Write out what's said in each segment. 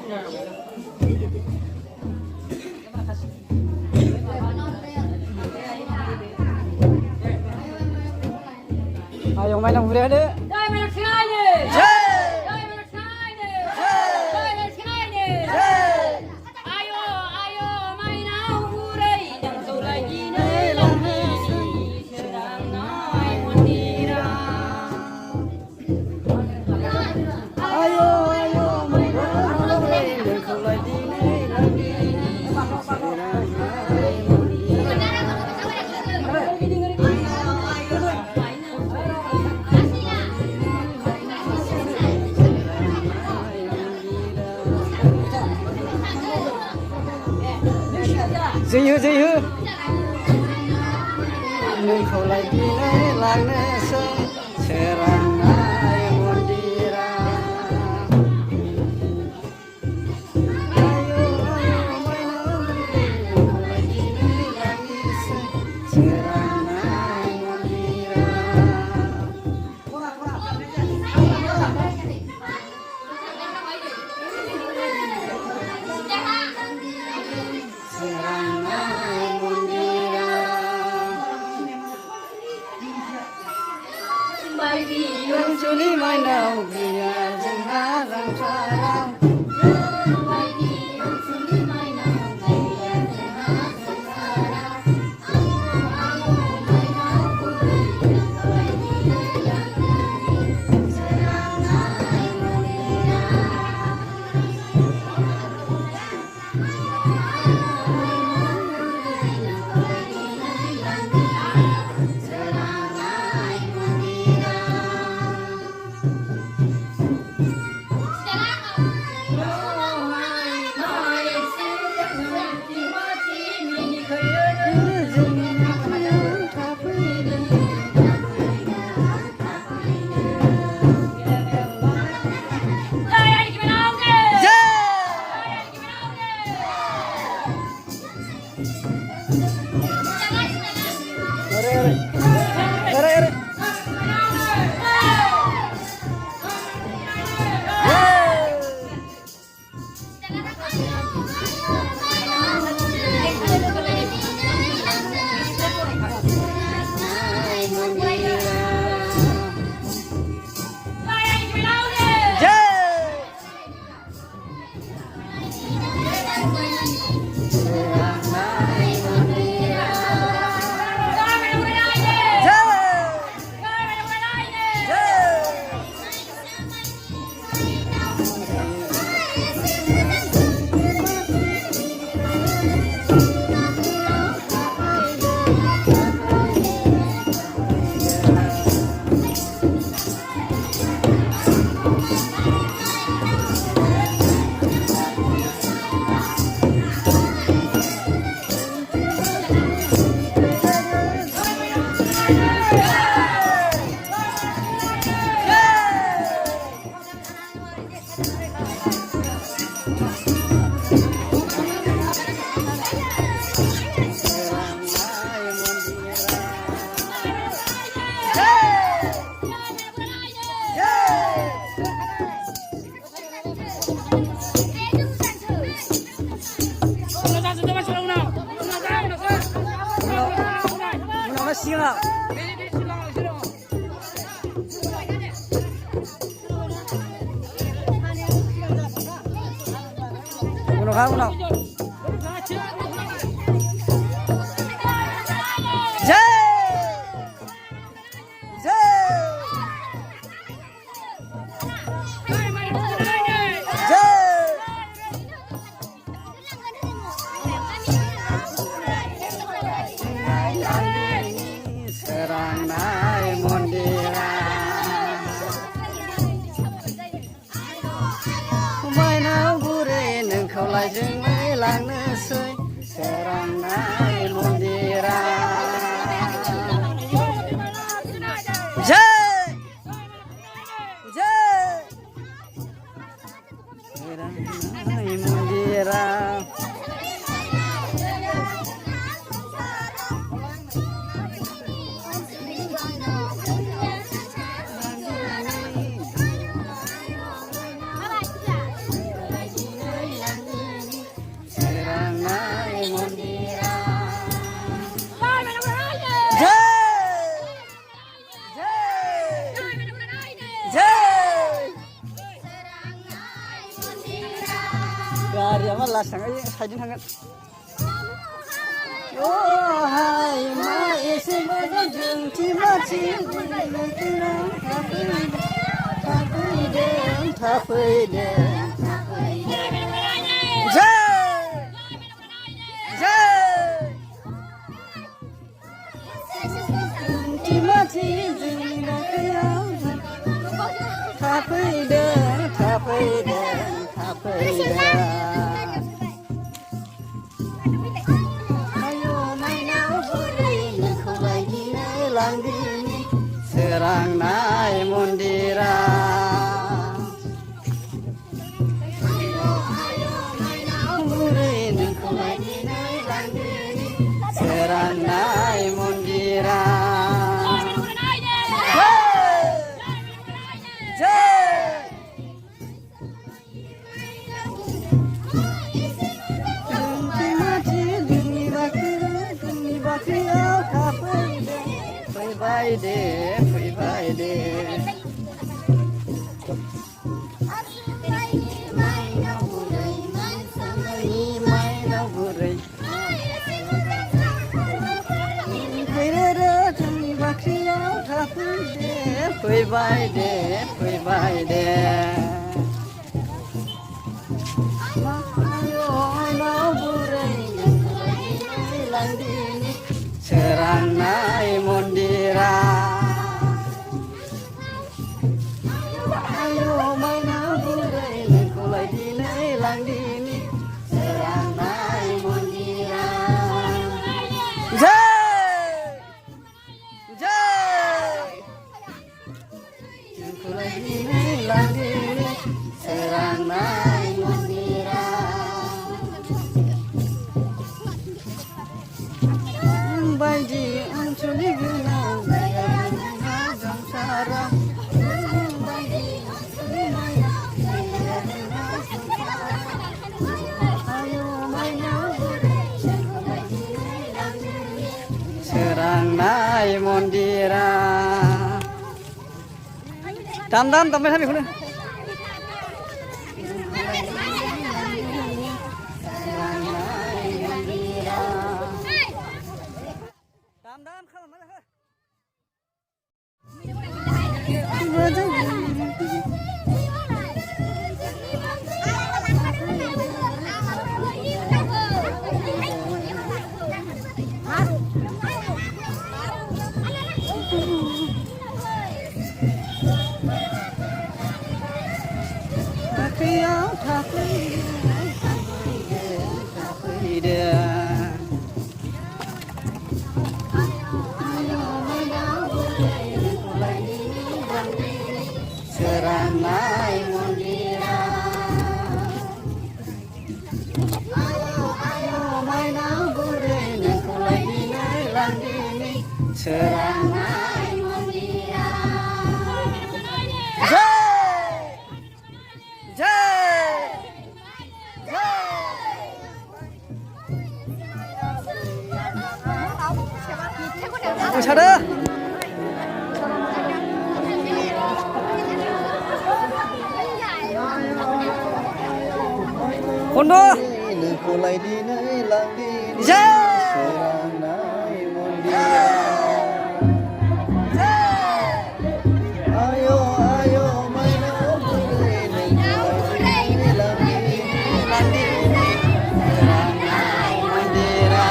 Ayo main yang muda deh. Dư Nương khẩu lại đi nơi làng nơi sông Serang ai mondira Ayo main khẩu lại đi nơi làng nơi sông Serang ai mondira Serang ai mondira Yang Juni mana ubinya jengah lang sarang Uno. Serang nai mondira Mai nau bure neng khẩu lại dừng mấy làng nơi sơi Serang nai mondira Serang nai mondira गारिया मा लास थाङो साइडजों थांगोन हाय मा एसे मोजां जोंथि माथि थाफैदों Serangnaय मन्दिरा serangnaय मन्दिरा fैबाय दे माइनाव बुरै pharaoh जोंनि बाख्रियाव थाफैदे फैबाय दे माइनाव बुरै लांदिनि serangnaय मन्दिरा ayo माइनाव बुरै नोंखौलाय दिनै लांदिनि serangnaय मन्दिरा नोंखौलाय दिनै लांदिनि serangnaय मन्दिरा बायदि ओनसोलनि गोनां संसारा serangnaय मन्दिरा दामबाय था बेखौनो दाम खालामना बाख्रियाव थाफैदों serangnaय मन्दिरा ayo माइनाव बुरै नोंखौलाय दिनै लांदिनि serangnaय मन्दिरा मोसादो Kondo nोंखौलाय दिनै लांदिनि serangnaय मन्दिरा ayo माइनाव बुरै नोंखौलाय दिनै लांदिनि serangnaय मन्दिरा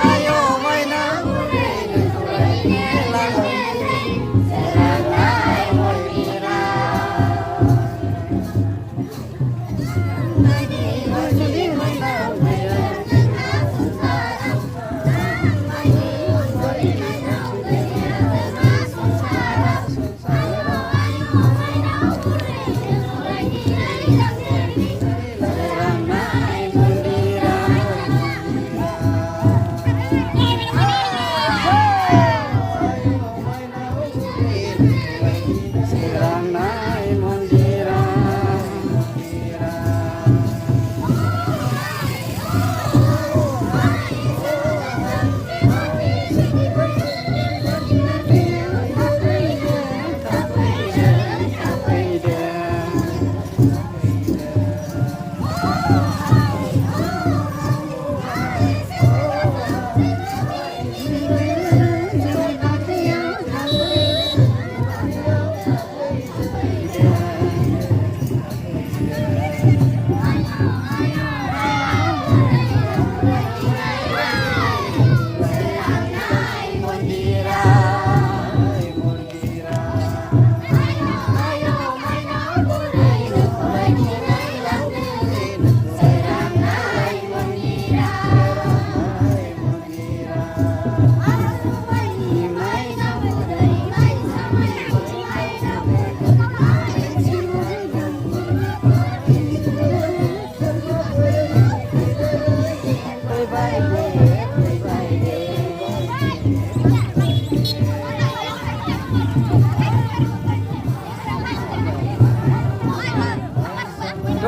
ayo माइनाव बुरै नोंखौलाय दिनै लांदिनि serangnaय मन्दिरा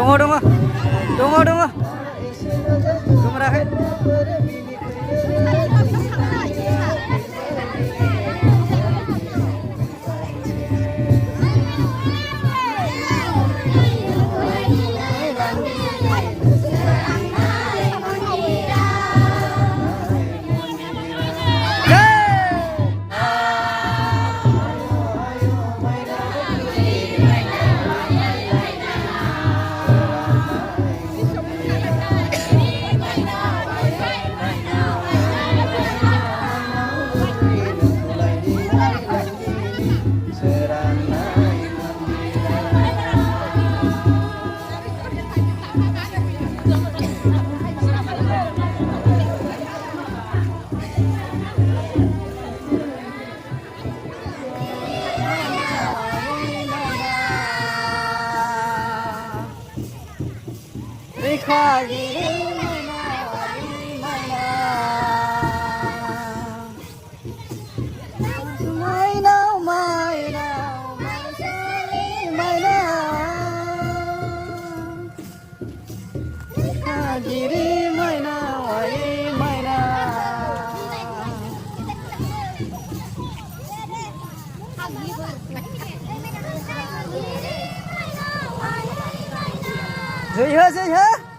dong gemerahin Dưới hả?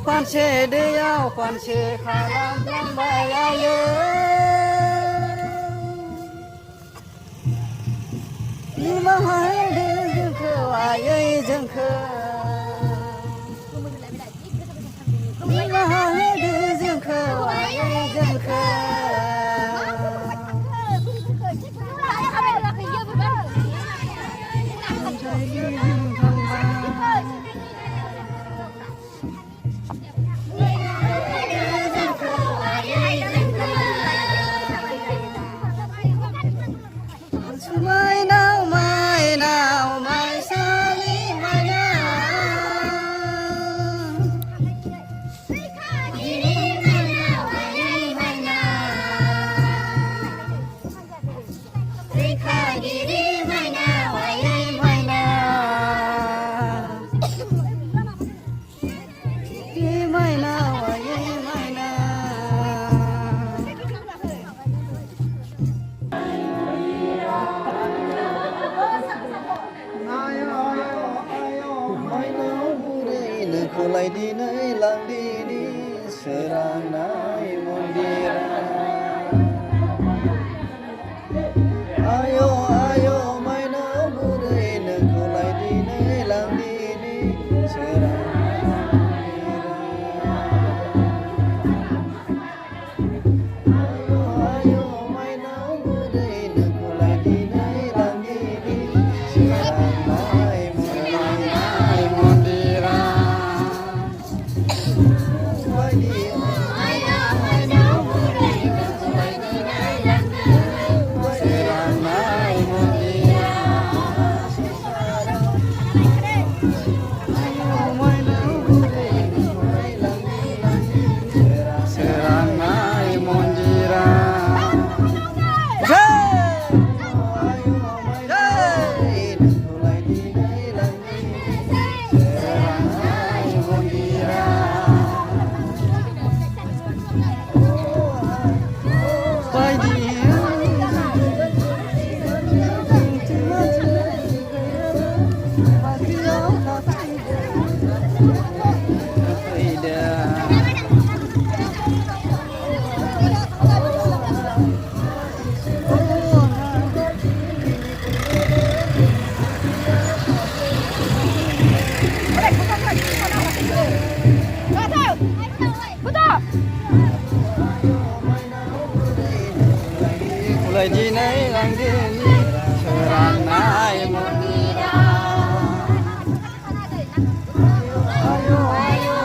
Panse deyau panse khalam lambayaye Nima hai de jengke ayai jengke Nima hai de jengke ayai jengke Kulai di nai lang di ni serang nai mondira Ayo ayo mai na budai na kulai di nai lang di ni serang Ayo ayo mai na budai na kulai di nai lang di ni serang nai mondira Hãy subscribe cho kênh Ghiền Mì Gõ để không bỏ lỡ Mulai dinai lang dini serang nai mundira. Ayo ayo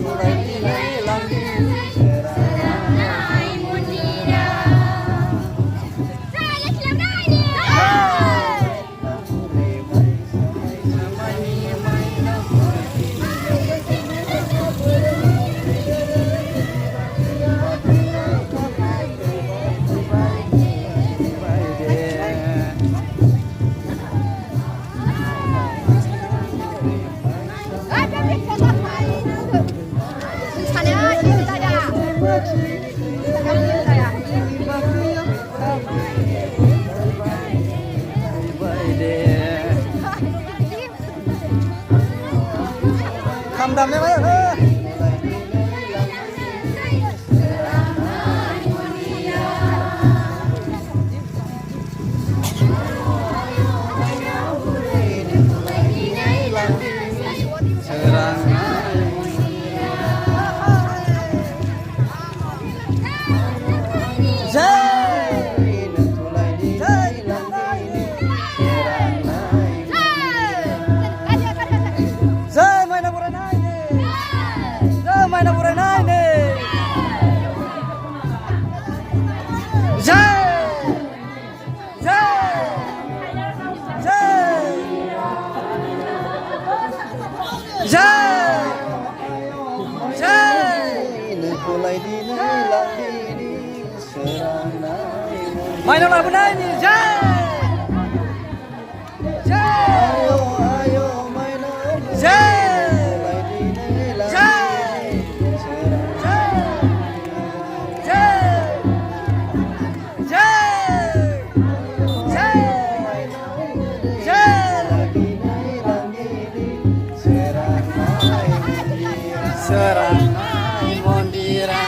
mulai dinai lang dini serang nai mundira. Khăm đầm đấy mấy ơi. Main apa benar ini? Ayo ayo main serang nai mondira.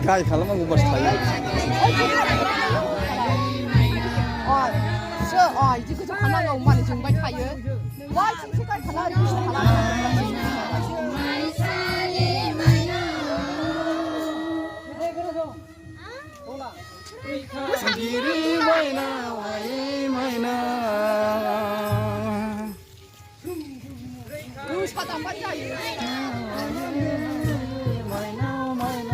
गाय खालामनांगौ बासो थायो 이제 그저 하나가 엄마는 정말 타요. 와, 색깔 하나, 길이 마이나 와이 마이나 사다 맞아요. 마이나 마이나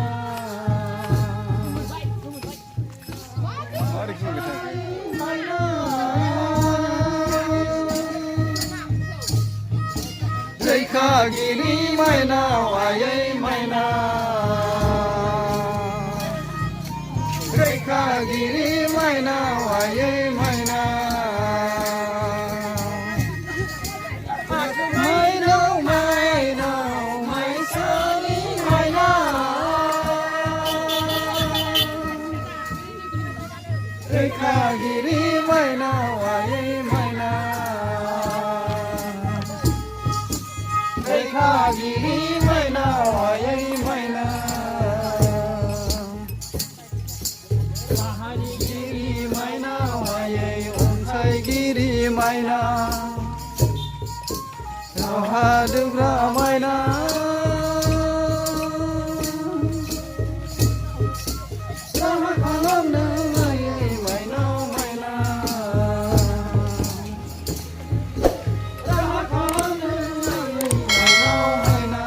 말이 그런 게 레이카 길이 마이나 와이 마이나 Kagiri maina waye maina maina maina mai sani maina Kagiri maina waye maina Kagiri maina waye maina Giri maina Rohadugra maina Rohadugra maina maina Rohadugra maina